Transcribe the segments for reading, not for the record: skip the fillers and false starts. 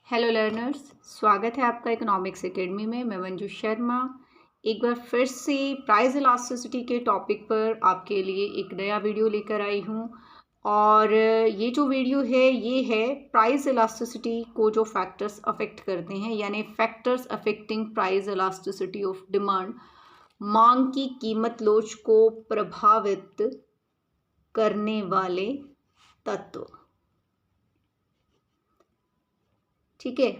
Hello learners, स्वागत है आपका इकोनॉमिक्स एकेडमी में। मैं मंजू शर्मा एक बार फिर से प्राइस इलास्टिसिटी के टॉपिक पर आपके लिए एक नया वीडियो लेकर आई हूँ। और ये जो वीडियो है ये है प्राइस इलास्टिसिटी को जो फैक्टर्स अफेक्ट करते हैं, यानी factors affecting price elasticity of demand, मांग की कीमत लोच को प्रभावित करने वाले तत्व। ठीक है।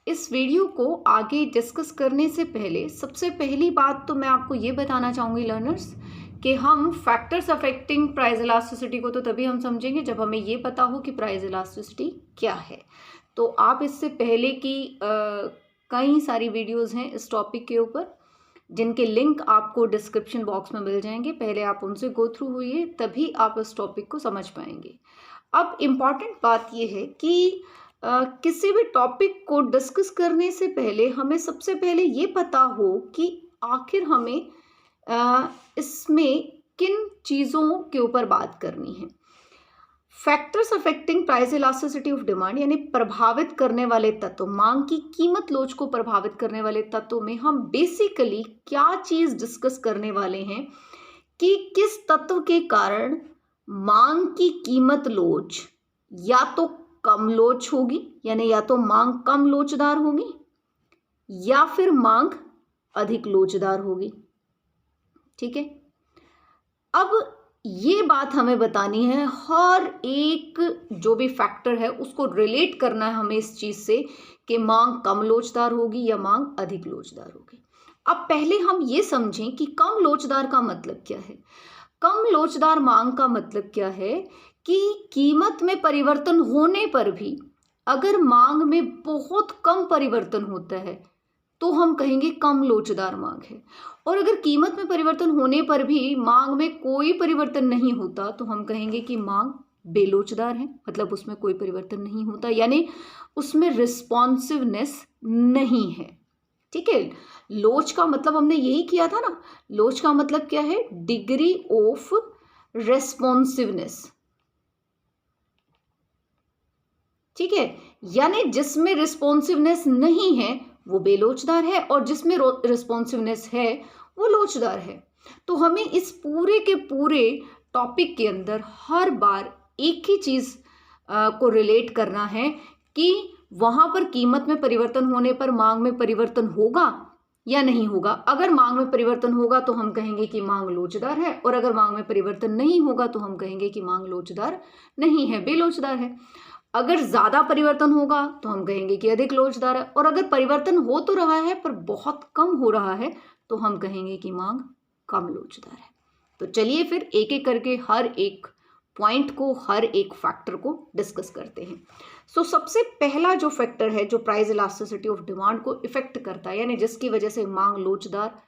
इस वीडियो को आगे डिस्कस करने से पहले सबसे पहली बात तो मैं आपको ये बताना चाहूँगी लर्नर्स कि हम फैक्टर्स अफेक्टिंग प्राइस इलास्टिसिटी को तो तभी हम समझेंगे जब हमें ये पता हो कि प्राइस इलास्टिसिटी क्या है। तो आप इससे पहले की कई सारी वीडियोस हैं इस टॉपिक के ऊपर, जिनके लिंक आपको डिस्क्रिप्शन बॉक्स में मिल जाएंगे। पहले आप उनसे गो थ्रू हुई, तभी आप इस टॉपिक को समझ पाएंगे। अब इम्पॉर्टेंट बात यह है कि किसी भी टॉपिक को डिस्कस करने से पहले हमें सबसे पहले ये पता हो कि आखिर हमें इसमें किन चीज़ों के ऊपर बात करनी है। Factors affecting price elasticity of demand यानी प्रभावित करने वाले तत्व, मांग की कीमत लोच को प्रभावित करने वाले तत्वों में हम बेसिकली क्या चीज़ डिस्कस करने वाले हैं कि किस तत्व के कारण मांग की कीमत लोच या तो कम लोच होगी, यानी या तो मांग कम लोचदार होगी या फिर मांग अधिक लोचदार होगी। ठीक है। अब ये बात हमें बतानी है, हर एक जो भी फैक्टर है उसको रिलेट करना है हमें इस चीज से कि मांग कम लोचदार होगी या मांग अधिक लोचदार होगी। अब पहले हम ये समझें कि कम लोचदार का मतलब क्या है। कम लोचदार मांग का मतलब क्या है कि कीमत में परिवर्तन होने पर भी अगर मांग में बहुत कम परिवर्तन होता है तो हम कहेंगे कम लोचदार मांग है, और अगर कीमत में परिवर्तन होने पर भी मांग में कोई परिवर्तन नहीं होता तो हम कहेंगे कि मांग बेलोचदार है, मतलब उसमें कोई परिवर्तन नहीं होता, यानी उसमें रिस्पॉन्सिवनेस नहीं है। ठीक है। लोच का मतलब हमने यही किया था ना, लोच का मतलब क्या है? Degree of responsiveness. ठीक है। यानी जिसमें रिस्पॉन्सिवनेस नहीं है वो बेलोचदार है और जिसमें रिस्पॉन्सिवनेस है वो लोचदार है। तो हमें इस पूरे के पूरे टॉपिक के अंदर हर बार एक ही चीज को रिलेट करना है कि वहां पर कीमत में परिवर्तन होने पर मांग में परिवर्तन होगा या नहीं होगा। अगर मांग में परिवर्तन होगा तो हम कहेंगे कि मांग लोचदार है, और अगर मांग में परिवर्तन नहीं होगा तो हम कहेंगे कि मांग लोचदार नहीं है, बेलोचदार है। अगर ज्यादा परिवर्तन होगा तो हम कहेंगे कि अधिक लोचदार है, और अगर परिवर्तन हो तो रहा है पर बहुत कम हो रहा है तो हम कहेंगे कि मांग कम लोचदार है। तो चलिए फिर एक एक करके हर एक पॉइंट को, हर एक फैक्टर को डिस्कस करते हैं। सबसे पहला जो फैक्टर है जो प्राइस इलास्टिसिटी ऑफ डिमांड को इफेक्ट करता है, यानी जिसकी वजह से मांग लोचदार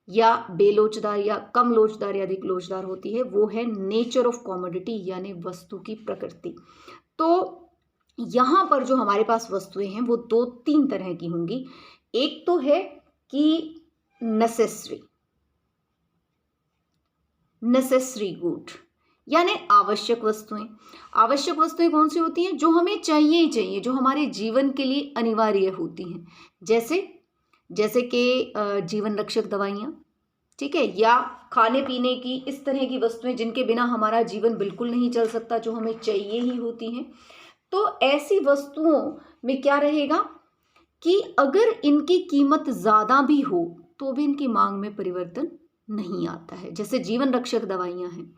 या बेलोचदार या कम लोचदार या अधिक लोचदार होती है, वो है नेचर ऑफ कमोडिटी, यानी वस्तु की प्रकृति। तो यहां पर जो हमारे पास वस्तुएं हैं वो दो तीन तरह की होंगी। एक तो है कि नेसेसरी गुड, यानी आवश्यक वस्तुएं। आवश्यक वस्तुएं कौन सी होती हैं? जो हमें चाहिए ही चाहिए, जो हमारे जीवन के लिए अनिवार्य होती हैं, जैसे कि जीवन रक्षक दवाइयाँ, ठीक है, या खाने पीने की इस तरह की वस्तुएं जिनके बिना हमारा जीवन बिल्कुल नहीं चल सकता, जो हमें चाहिए ही होती हैं। तो ऐसी वस्तुओं में क्या रहेगा कि अगर इनकी कीमत ज़्यादा भी हो तो भी इनकी मांग में परिवर्तन नहीं आता है। जैसे जीवन रक्षक दवाइयाँ हैं,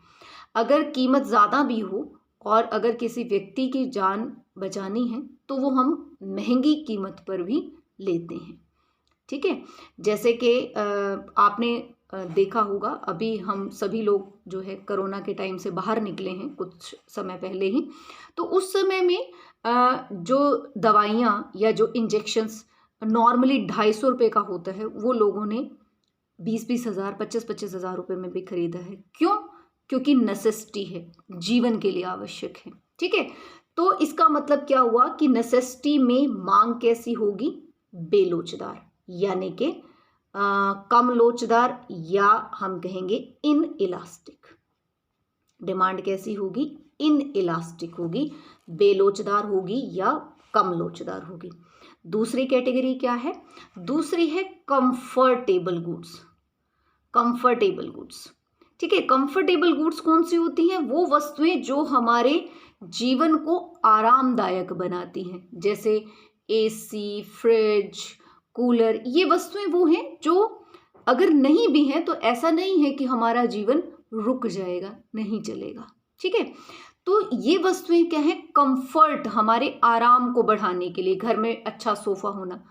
अगर कीमत ज़्यादा भी हो और अगर किसी व्यक्ति की जान बचानी है तो वो हम महंगी कीमत पर भी लेते हैं। ठीक है। जैसे कि आपने देखा होगा, अभी हम सभी लोग जो है कोरोना के टाइम से बाहर निकले हैं कुछ समय पहले ही, तो उस समय में जो दवाइयाँ या जो इंजेक्शंस नॉर्मली 250 रुपये का होता है वो लोगों ने 20-20 हज़ार, 25-25 हज़ार रुपये में भी खरीदा है। क्यों? क्योंकि नेसेसिटी है, जीवन के लिए आवश्यक है। ठीक है। तो इसका मतलब क्या हुआ कि नेसेसिटी में मांग कैसी होगी? बेलोचदार, यानी कि कम लोचदार, या हम कहेंगे इन इलास्टिक। डिमांड कैसी होगी? इनइलास्टिक होगी, बेलोचदार होगी या कम लोचदार होगी। दूसरी कैटेगरी क्या है? दूसरी है कंफर्टेबल गुड्स। कंफर्टेबल गुड्स, ठीक है। कंफर्टेबल गुड्स कौन सी होती हैं? वो वस्तुएं जो हमारे जीवन को आरामदायक बनाती हैं, जैसे एसी, फ्रिज, कूलर। ये वस्तुएं वो हैं जो अगर नहीं भी हैं तो ऐसा नहीं है कि हमारा जीवन रुक जाएगा, नहीं चलेगा, ठीक है। तो ये वस्तुएं क्या है? कंफर्ट, हमारे आराम को बढ़ाने के लिए, घर में अच्छा सोफा होना,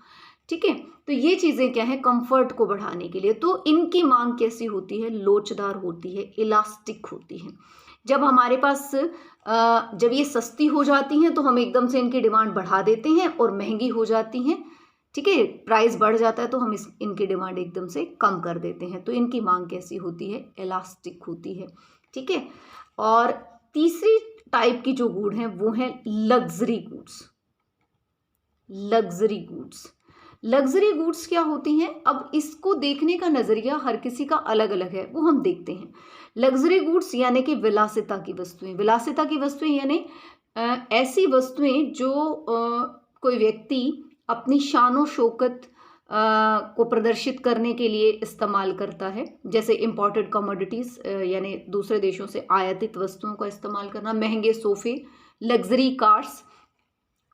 ठीक है। तो ये चीजें क्या है? कंफर्ट को बढ़ाने के लिए। तो इनकी मांग कैसी होती है? लोचदार होती है, इलास्टिक होती है। जब हमारे पास जब ये सस्ती हो जाती हैं तो हम एकदम से इनकी डिमांड बढ़ा देते हैं, और महंगी हो जाती हैं, ठीक है, प्राइस बढ़ जाता है तो हम इनकी डिमांड एकदम से कम कर देते हैं। तो इनकी मांग कैसी होती है? इलास्टिक होती है, ठीक है। और तीसरी टाइप की जो गुड है वो है luxury goods. Luxury goods, luxury goods क्या होती हैं? अब इसको देखने का नजरिया हर किसी का अलग अलग है, वो हम देखते हैं। लग्जरी गुड्स यानी कि विलासिता की वस्तुएं। विलासिता की वस्तुएं यानी ऐसी वस्तुएं जो कोई व्यक्ति अपनी शानो शौकत को प्रदर्शित करने के लिए इस्तेमाल करता है, जैसे इंपोर्टेड कमोडिटीज यानी दूसरे देशों से आयातित वस्तुओं का इस्तेमाल करना, महंगे सोफे, लग्जरी कार्स।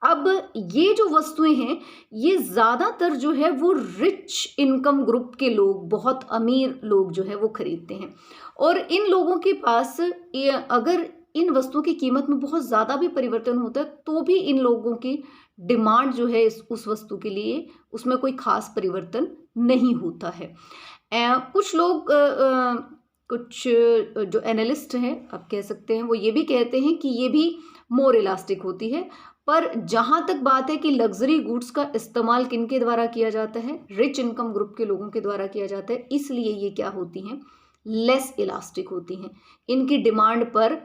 अब ये जो वस्तुएं हैं ये ज़्यादातर जो है वो रिच इनकम ग्रुप के लोग, बहुत अमीर लोग जो है वो खरीदते हैं। और इन लोगों के पास अगर इन वस्तुओं की कीमत में बहुत ज़्यादा भी परिवर्तन होता है तो भी इन लोगों की डिमांड जो है उस वस्तु के लिए उसमें कोई खास परिवर्तन नहीं होता है। कुछ लोग कुछ जो एनालिस्ट हैं आप कह सकते हैं, वो ये भी कहते हैं कि ये भी मोर इलास्टिक होती है। पर जहाँ तक बात है कि लग्जरी गुड्स का इस्तेमाल किनके द्वारा किया जाता है? रिच इनकम ग्रुप के लोगों के द्वारा किया जाता है, इसलिए ये क्या होती हैं? लेस इलास्टिक होती हैं। इनकी डिमांड पर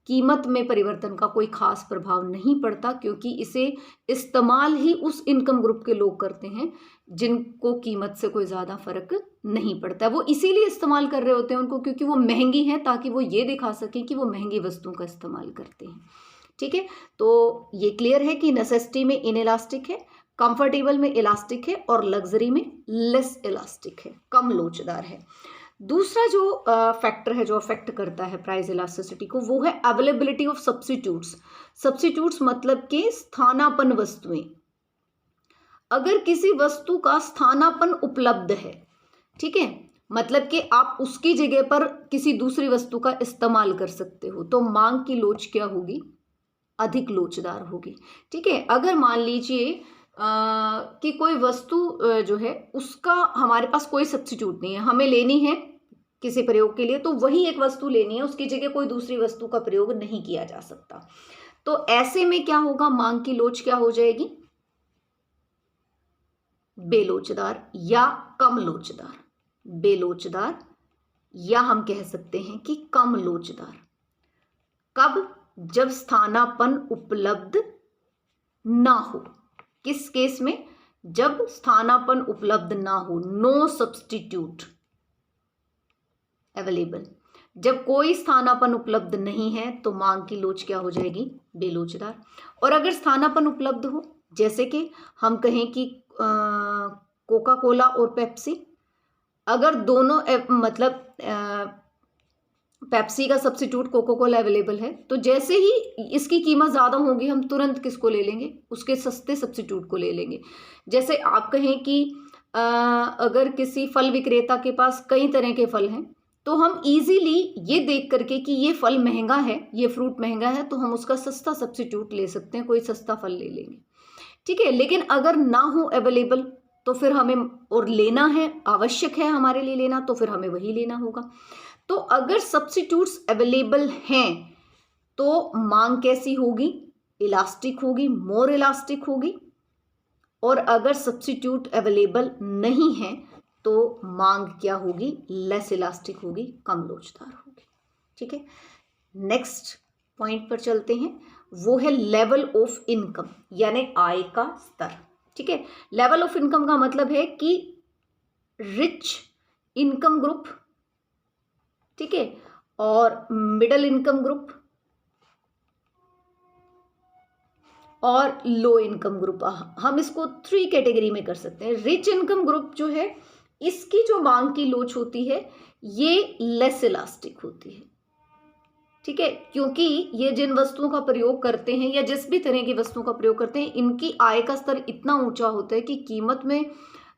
कीमत में परिवर्तन का कोई खास प्रभाव नहीं पड़ता, क्योंकि इसे इस्तेमाल ही उस इनकम ग्रुप के लोग करते हैं जिनको कीमत से कोई ज़्यादा फर्क नहीं पड़ता। वो इसीलिए इस्तेमाल कर रहे होते हैं उनको, क्योंकि वो महंगी हैं, ताकि वो ये दिखा सकें कि वो महंगी वस्तुओं का इस्तेमाल करते हैं, ठीक है। तो ये क्लियर है कि नेसेसिटी में इनइलास्टिक है, कंफर्टेबल में इलास्टिक है, और लग्जरी में लेस इलास्टिक है, कम लोचदार है। दूसरा जो फैक्टर है जो अफेक्ट करता है प्राइस इलास्टिसिटी को, वो है अवेलेबिलिटी ऑफ सब्स्टिट्यूट्स। सब्स्टिट्यूट्स मतलब कि स्थानापन्न वस्तुएं। अगर किसी वस्तु का स्थानापन्न उपलब्ध है, ठीक है, मतलब कि आप उसकी जगह पर किसी दूसरी वस्तु का इस्तेमाल कर सकते हो, तो मांग की लोच क्या होगी? अधिक लोचदार होगी, ठीक है। अगर मान लीजिए कि कोई वस्तु जो है उसका हमारे पास कोई सब्स्टिट्यूट नहीं है, हमें लेनी है किसी प्रयोग के लिए, तो वही एक वस्तु लेनी है, उसकी जगह कोई दूसरी वस्तु का प्रयोग नहीं किया जा सकता। तो ऐसे में क्या होगा? मांग की लोच क्या हो जाएगी? बेलोचदार या कम लोचदार। बेलोचदार या हम कह सकते हैं कि कम लोचदार। कब? जब स्थानापन्न उपलब्ध ना हो। किस केस में? जब स्थानापन्न उपलब्ध ना हो, नो सब्स्टिट्यूट अवेलेबल। जब कोई स्थानापन्न उपलब्ध नहीं है तो मांग की लोच क्या हो जाएगी? बेलोचदार। और अगर स्थानापन्न उपलब्ध हो, जैसे कि हम कहें कि कोका कोला और पेप्सी, अगर दोनों मतलब पेप्सी का सब्स्टिट्यूट कोका कोला अवेलेबल है, तो जैसे ही इसकी कीमत ज़्यादा होगी हम तुरंत किसको ले लेंगे? उसके सस्ते सब्स्टिट्यूट को ले लेंगे। जैसे आप कहें कि अगर किसी फल विक्रेता के पास कई तरह के फल हैं, तो हम इजीली ये देख करके कि ये फल महंगा है, ये फ्रूट महंगा है, तो हम उसका सस्ता सब्स्टिट्यूट ले सकते हैं, कोई सस्ता फल ले लेंगे, ठीक है। लेकिन अगर ना हो अवेलेबल तो फिर हमें, और लेना है, आवश्यक है हमारे लिए लेना, तो फिर हमें वही लेना होगा। तो अगर सब्स्टिट्यूट्स अवेलेबल हैं तो मांग कैसी होगी? इलास्टिक होगी, मोर इलास्टिक होगी। और अगर सब्स्टिट्यूट अवेलेबल नहीं है तो मांग क्या होगी? लेस इलास्टिक होगी, कम लोचदार होगी, ठीक है। नेक्स्ट पॉइंट पर चलते हैं, वो है लेवल ऑफ इनकम, यानी आय का स्तर, ठीक है। लेवल ऑफ इनकम का मतलब है कि रिच इनकम ग्रुप, ठीक है, और मिडिल इनकम ग्रुप, और लो इनकम ग्रुप। हम इसको 3 कैटेगरी में कर सकते हैं। रिच इनकम ग्रुप जो है, इसकी जो मांग की लोच होती है ये लेस इलास्टिक होती है, ठीक है, क्योंकि ये जिन वस्तुओं का प्रयोग करते हैं या जिस भी तरह की वस्तुओं का प्रयोग करते हैं, इनकी आय का स्तर इतना ऊंचा होता है कि कीमत में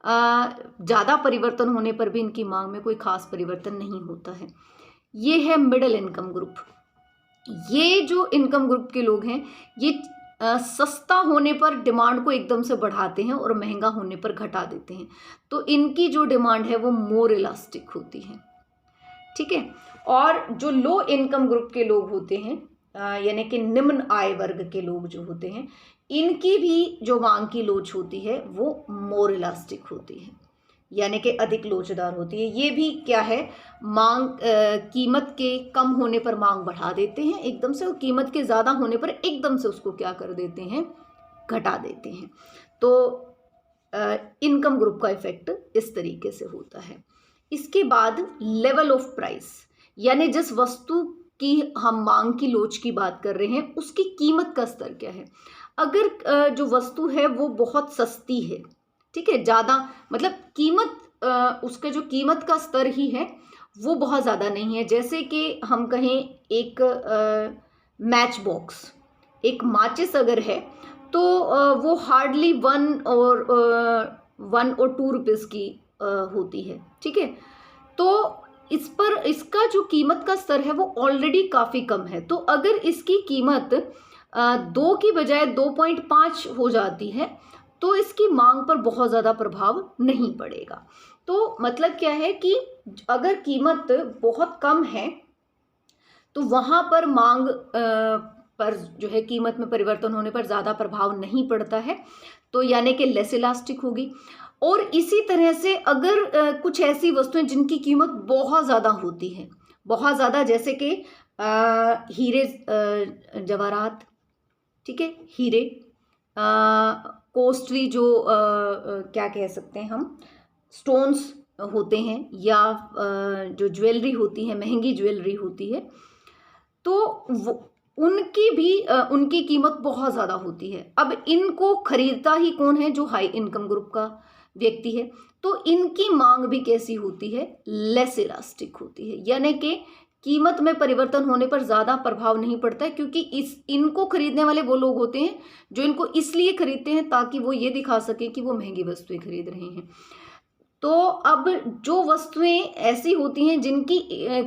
ज़्यादा परिवर्तन होने पर भी इनकी मांग में कोई खास परिवर्तन नहीं होता है। ये है मिडिल इनकम ग्रुप। ये जो इनकम ग्रुप के लोग हैं, ये सस्ता होने पर डिमांड को एकदम से बढ़ाते हैं और महंगा होने पर घटा देते हैं। तो इनकी जो डिमांड है वो मोर इलास्टिक होती है, ठीक है। और जो लो इनकम ग्रुप के लोग होते हैं, यानी कि निम्न आय वर्ग के लोग जो होते हैं, इनकी भी जो मांग की लोच होती है वो मोर इलास्टिक होती है, यानी कि अधिक लोचदार होती है। ये भी क्या है, मांग कीमत के कम होने पर मांग बढ़ा देते हैं एकदम से, और कीमत के ज़्यादा होने पर एकदम से उसको क्या कर देते हैं, घटा देते हैं। तो इनकम ग्रुप का इफेक्ट इस तरीके से होता है। इसके बाद लेवल ऑफ प्राइस, यानी जिस वस्तु की हम मांग की लोच की बात कर रहे हैं उसकी कीमत का स्तर क्या है। अगर जो वस्तु है वो बहुत सस्ती है, ठीक है, ज़्यादा मतलब कीमत उसका जो कीमत का स्तर ही है वो बहुत ज़्यादा नहीं है। जैसे कि हम कहें एक मैच बॉक्स, एक माचिस अगर है तो वो हार्डली 1 और 2 रुपीज़ की होती है, ठीक है। तो इस पर इसका जो कीमत का स्तर है वो ऑलरेडी काफ़ी कम है। तो अगर इसकी कीमत 2 की बजाय 2.5 हो जाती है तो इसकी मांग पर बहुत ज़्यादा प्रभाव नहीं पड़ेगा। तो मतलब क्या है कि अगर कीमत बहुत कम है तो वहाँ पर मांग पर जो है कीमत में परिवर्तन होने पर ज़्यादा प्रभाव नहीं पड़ता है, तो यानी कि लेस इलास्टिक होगी। और इसी तरह से अगर कुछ ऐसी वस्तुएं जिनकी कीमत बहुत ज़्यादा होती है, बहुत ज़्यादा, जैसे कि हीरे जवाहरात, ठीक है, हीरे कोस्टली जो क्या कह सकते हैं हम, स्टोन्स होते हैं, या जो ज्वेलरी होती है, महंगी ज्वेलरी होती है, तो वो उनकी भी उनकी कीमत बहुत ज़्यादा होती है। अब इनको खरीदता ही कौन है, जो हाई इनकम ग्रुप का व्यक्ति है। तो इनकी मांग भी कैसी होती है, लेस इलास्टिक होती है, यानी कि कीमत में परिवर्तन होने पर ज़्यादा प्रभाव नहीं पड़ता है, क्योंकि इनको खरीदने वाले वो लोग होते हैं जो इनको इसलिए खरीदते हैं ताकि वो ये दिखा सके कि वो महंगी वस्तुएं खरीद रहे हैं। तो अब जो वस्तुएं ऐसी होती हैं जिनकी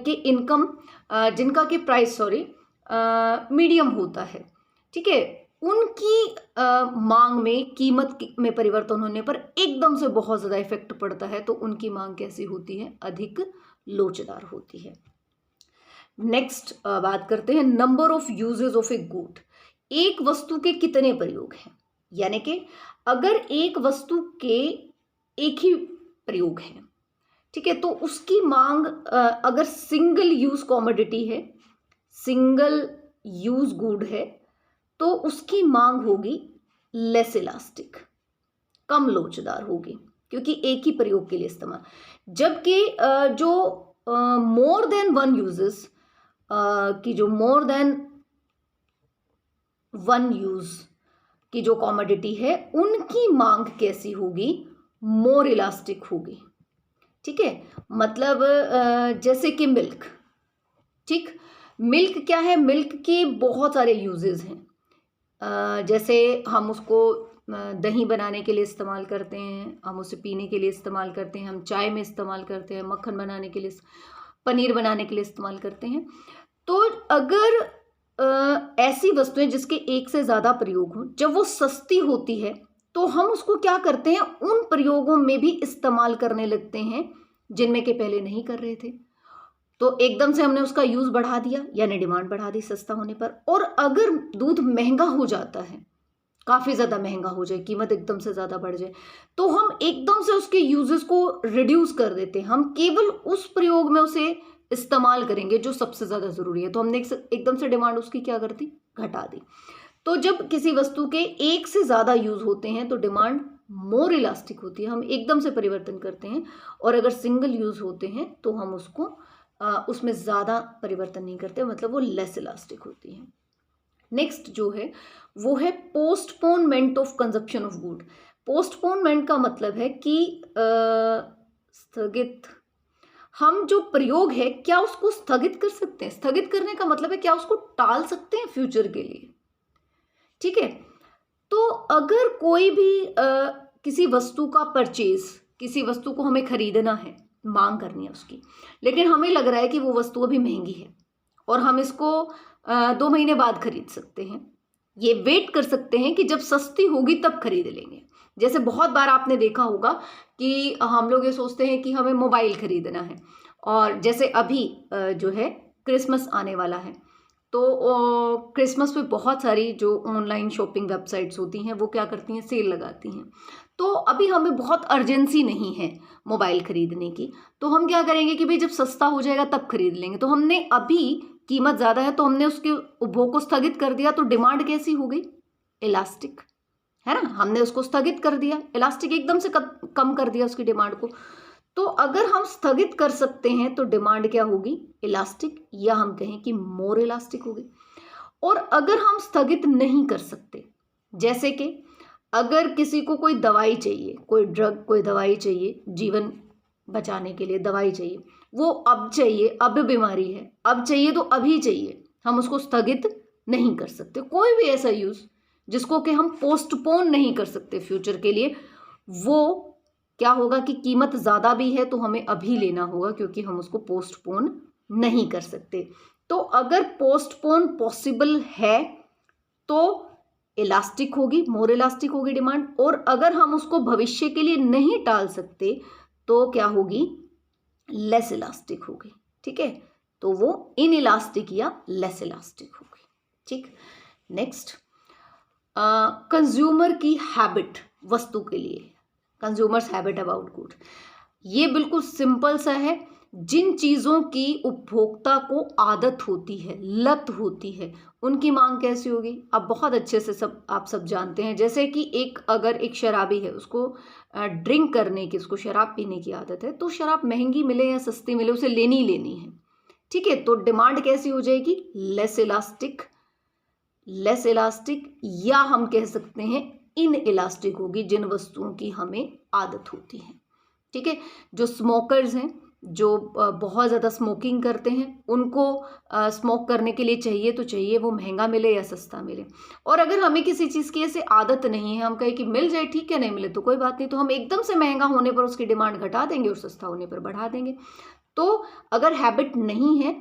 के इनकम जिनका कि प्राइस मीडियम होता है, ठीक है, उनकी मांग में कीमत में परिवर्तन होने पर एकदम से बहुत ज़्यादा इफेक्ट पड़ता है। तो उनकी मांग कैसी होती है, अधिक लोचदार होती है। नेक्स्ट बात करते हैं number of uses of a good. एक वस्तु के कितने प्रयोग हैं, यानी कि अगर एक वस्तु के एक ही प्रयोग है, ठीक है, तो उसकी मांग अगर सिंगल यूज कॉमोडिटी है, सिंगल यूज गुड है, तो उसकी मांग होगी लेस इलास्टिक, कम लोचदार होगी, क्योंकि एक ही प्रयोग के लिए इस्तेमाल। जबकि जो मोर देन वन यूजेस की जो मोर देन वन यूज की जो कॉमोडिटी है, उनकी मांग कैसी होगी, मोर इलास्टिक होगी, ठीक है। मतलब जैसे कि मिल्क, ठीक, मिल्क क्या है, मिल्क के बहुत सारे यूजेस हैं। जैसे हम उसको दही बनाने के लिए इस्तेमाल करते हैं, हम उसे पीने के लिए इस्तेमाल करते हैं, हम चाय में इस्तेमाल करते हैं, मक्खन बनाने के लिए, पनीर बनाने के लिए इस्तेमाल करते हैं। तो अगर ऐसी वस्तुएं जिसके एक से ज़्यादा प्रयोग हो, जब वो सस्ती होती है तो हम उसको क्या करते हैं, उन प्रयोगों में भी इस्तेमाल करने लगते हैं जिनमें के पहले नहीं कर रहे थे। तो एकदम से हमने उसका यूज़ बढ़ा दिया, यानी डिमांड बढ़ा दी सस्ता होने पर। और अगर दूध महंगा हो जाता है, काफ़ी ज़्यादा महंगा हो जाए, कीमत एकदम से ज़्यादा बढ़ जाए, तो हम एकदम से उसके यूजेस को रिड्यूस कर देते हैं। हम केवल उस प्रयोग में उसे इस्तेमाल करेंगे जो सबसे ज़्यादा ज़रूरी है। तो हमने एकदम से डिमांड उसकी क्या कर दी, घटा दी। तो जब किसी वस्तु के एक से ज़्यादा यूज़ होते हैं तो डिमांड मोर इलास्टिक होती है, हम एकदम से परिवर्तन करते हैं। और अगर सिंगल यूज़ होते हैं तो हम उसको उसमें ज़्यादा परिवर्तन नहीं करते, मतलब वो लेस इलास्टिक होती है। नेक्स्ट जो है वो है postponement of consumption of good. Postponement का मतलब है कि स्थगित, हम जो प्रयोग है क्या उसको स्थगित कर सकते हैं। स्थगित करने का मतलब है क्या उसको टाल सकते हैं फ्यूचर के लिए, ठीक है। तो अगर कोई भी किसी वस्तु का परचेज, किसी वस्तु को हमें खरीदना है, मांग करनी है उसकी, लेकिन हमें लग रहा है कि वो वस्तु अभी महंगी है और हम इसको 2 महीने बाद खरीद सकते हैं, ये वेट कर सकते हैं कि जब सस्ती होगी तब खरीद लेंगे। जैसे बहुत बार आपने देखा होगा कि हम लोग ये सोचते हैं कि हमें मोबाइल खरीदना है, और जैसे अभी जो है क्रिसमस आने वाला है, तो क्रिसमस पे बहुत सारी जो ऑनलाइन शॉपिंग वेबसाइट्स होती हैं वो क्या करती हैं, सेल लगाती हैं। तो अभी हमें बहुत अर्जेंसी नहीं है मोबाइल खरीदने की, तो हम क्या करेंगे कि भाई जब सस्ता हो जाएगा तब खरीद लेंगे। तो हमने अभी कीमत ज़्यादा है तो हमने उसके उपभोग को स्थगित कर दिया, तो डिमांड कैसी हो गई, इलास्टिक, है ना। हमने उसको स्थगित कर दिया, इलास्टिक एकदम से कम कर दिया उसकी डिमांड को। तो अगर हम स्थगित कर सकते हैं तो डिमांड क्या होगी, इलास्टिक, या हम कहें कि मोर इलास्टिक होगी। और अगर हम स्थगित नहीं कर सकते, जैसे कि अगर किसी को कोई दवाई चाहिए, कोई ड्रग, कोई दवाई चाहिए, जीवन बचाने के लिए दवाई चाहिए, वो अब चाहिए, अब बीमारी है, अब चाहिए तो अभी चाहिए, हम उसको स्थगित नहीं कर सकते। कोई भी ऐसा यूज जिसको कि हम पोस्टपोन नहीं कर सकते फ्यूचर के लिए, वो क्या होगा कि कीमत ज़्यादा भी है तो हमें अभी लेना होगा, क्योंकि हम उसको पोस्टपोन नहीं कर सकते। तो अगर पोस्टपोन पॉसिबल है तो इलास्टिक होगी, मोर इलास्टिक होगी डिमांड, और अगर हम उसको भविष्य के लिए नहीं टाल सकते तो क्या होगी, लेस इलास्टिक होगी, ठीक है। तो वो इन इलास्टिक या लेस इलास्टिक होगी, ठीक। नेक्स्ट, कंज्यूमर की हैबिट वस्तु के लिए, कंज्यूमर्स हैबिट अबाउट गुड, ये बिल्कुल सिंपल सा है। जिन चीज़ों की उपभोक्ता को आदत होती है, लत होती है, उनकी मांग कैसी होगी, आप बहुत अच्छे से आप सब जानते हैं। जैसे कि अगर एक शराबी है, उसको ड्रिंक करने की, उसको शराब पीने की आदत है, तो शराब महंगी मिले या सस्ती मिले उसे लेनी ही लेनी है, ठीक है। तो डिमांड कैसी हो जाएगी, लेस इलास्टिक, लेस इलास्टिक, या हम कह सकते हैं इन इलास्टिक होगी, जिन वस्तुओं की हमें आदत होती है, ठीक है। जो स्मोकर्स हैं, जो बहुत ज़्यादा स्मोकिंग करते हैं, उनको स्मोक करने के लिए चाहिए तो चाहिए, वो महंगा मिले या सस्ता मिले। और अगर हमें किसी चीज़ की ऐसे आदत नहीं है, हम कहें कि मिल जाए ठीक है, नहीं मिले तो कोई बात नहीं, तो हम एकदम से महंगा होने पर उसकी डिमांड घटा देंगे और सस्ता होने पर बढ़ा देंगे। तो अगर हैबिट नहीं है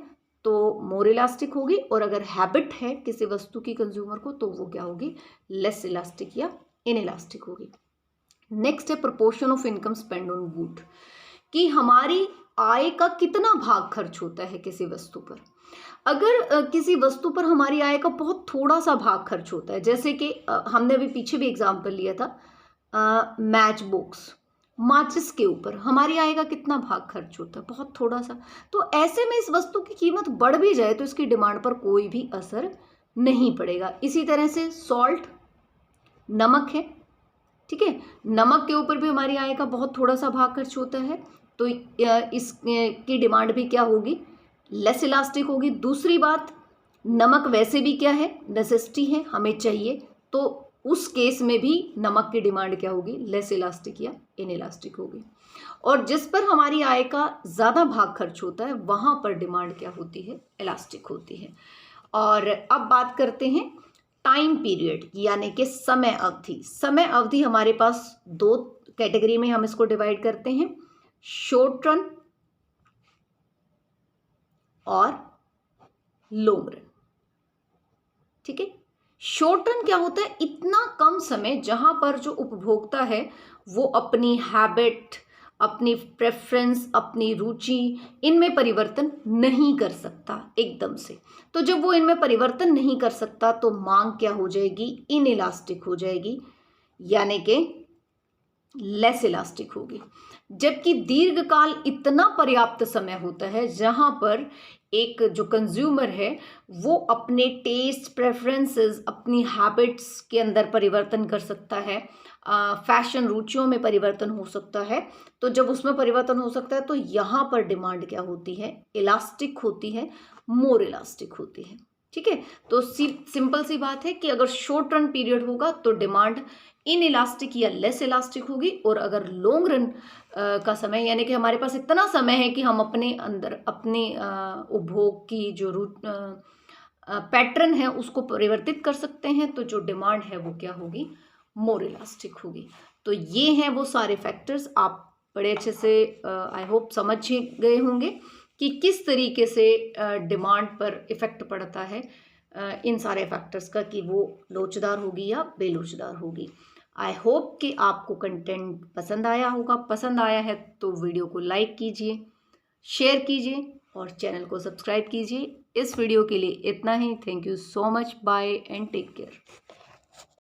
तो मोर इलास्टिक होगी, और अगर हैबिट है किसी वस्तु की कंज्यूमर को तो वो क्या होगी, लेस इलास्टिक या इन इलास्टिक होगी। नेक्स्ट है proportion of income spend on good, कि हमारी आय का कितना भाग खर्च होता है किसी वस्तु पर। अगर किसी वस्तु पर हमारी आय का बहुत थोड़ा सा भाग खर्च होता है, जैसे कि हमने अभी पीछे भी एग्जाम्पल लिया था मैच बॉक्स, माचिस के ऊपर हमारी आय का कितना भाग खर्च होता है, बहुत थोड़ा सा। तो ऐसे में इस वस्तु की कीमत बढ़ भी जाए तो इसकी डिमांड पर कोई भी असर नहीं पड़ेगा। इसी तरह से सॉल्ट, नमक है, ठीक है, नमक के ऊपर भी हमारी आय का बहुत थोड़ा सा भाग खर्च होता है, तो इसकी डिमांड भी क्या होगी, लेस इलास्टिक होगी। दूसरी बात, नमक वैसे भी क्या है, नेसेसिटी है, हमें चाहिए, तो उस केस में भी नमक की डिमांड क्या होगी, लेस इलास्टिक या इन इलास्टिक होगी। और जिस पर हमारी आय का ज़्यादा भाग खर्च होता है वहाँ पर डिमांड क्या होती है, इलास्टिक होती है। और अब बात करते हैं टाइम पीरियड, यानी कि समय अवधि। समय अवधि हमारे पास 2 कैटेगरी में हम इसको डिवाइड करते हैं, शॉर्ट रन और लॉन्ग रन, ठीक है। शॉर्ट रन क्या होता है, इतना कम समय जहां पर जो उपभोक्ता है वो अपनी हैबिट, अपनी प्रेफरेंस, अपनी रुचि, इनमें परिवर्तन नहीं कर सकता एकदम से। तो जब वो इनमें परिवर्तन नहीं कर सकता तो मांग क्या हो जाएगी, इन इलास्टिक हो जाएगी, यानी कि लेस इलास्टिक होगी। जबकि दीर्घकाल इतना पर्याप्त समय होता है जहां पर एक जो कंज्यूमर है वो अपने टेस्ट, प्रेफरेंसेस, अपनी हैबिट्स के अंदर परिवर्तन कर सकता है, फैशन रुचियों में परिवर्तन हो सकता है। तो जब उसमें परिवर्तन हो सकता है तो यहाँ पर डिमांड क्या होती है, इलास्टिक होती है, मोर इलास्टिक होती है, ठीक है। तो सिंपल सी बात है कि अगर शॉर्ट रन पीरियड होगा तो डिमांड इन इलास्टिक या लेस इलास्टिक होगी, और अगर लॉन्ग रन का समय यानी कि हमारे पास इतना समय है कि हम अपने अंदर अपने उपभोग की जो पैटर्न है उसको परिवर्तित कर सकते हैं, तो जो डिमांड है वो क्या होगी, मोर इलास्टिक होगी। तो ये हैं वो सारे फैक्टर्स, आप बड़े अच्छे से आई होप समझ गए होंगे कि किस तरीके से डिमांड पर इफेक्ट पड़ता है इन सारे फैक्टर्स का, कि वो लोचदार होगी या बेलोचदार होगी। आई होप कि आपको कंटेंट पसंद आया होगा। पसंद आया है तो वीडियो को लाइक कीजिए, शेयर कीजिए और चैनल को सब्सक्राइब कीजिए। इस वीडियो के लिए इतना ही। Thank you so much, bye and take care.